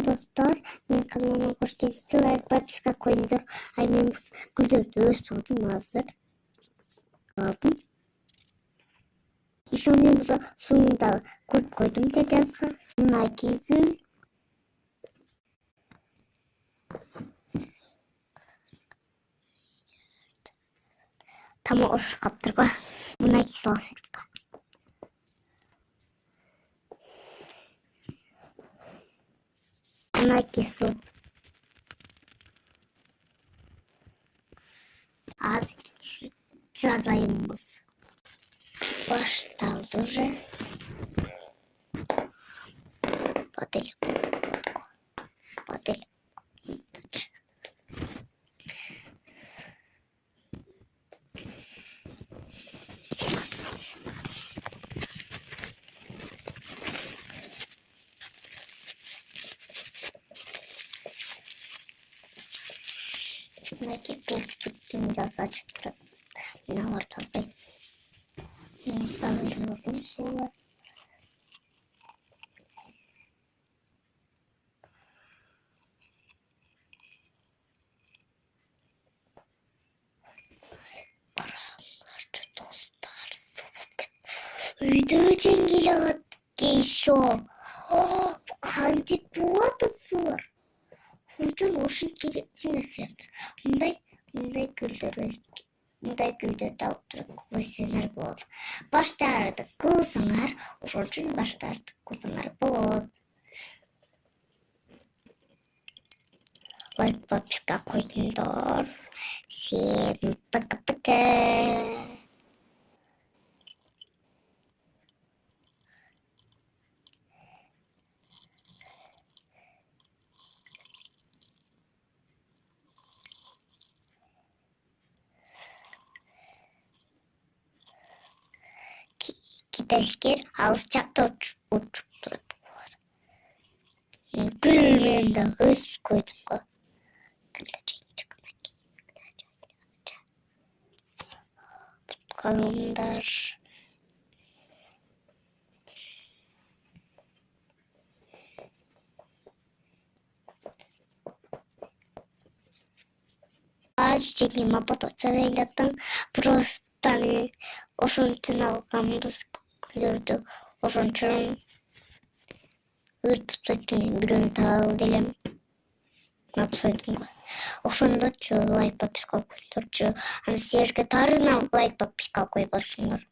достор, менин каналыма хош келипсиз. Лайк, подписка коюңуздар. Мен күндөрдү өз болдум азыр. Алдым. Еще мен суунда көрүп койдум деп жатса. Мына кизим. Tamam o kaptırga. Buna iki salfetka. Buna iki su. Az жазайымыз. Башталды уже. Модель. Мына кептің жаз ашып тұрады. Мына бар таздай. Мен сағырылдым солар. Бараңларды достар. Үйді жеңгел алады кейшо. Қандеп болады сылар. Сончон ошын керекті нәрселерді. Мұндай гүлдерді алып тұрып қойсаңар болады. Баштарды қылсаңар, ошон баштарды қылсаңар болады. Лайк, подписка қойдыңдар. Всем пока-пока. Китайскер алыс жакта учуп турат. Гүлмен да өсүп койдум го. Калымдар. Азчеки мапатоцелейлаттан просто ошончун алганбыз күлөрдү. Ошончун ыртып тойтун бирөөнү таап делем. Напсойдум го. Ошондочу лайк подписка коюңдарчу. Аны силерге тарына лайк подписка коюп алсаңар.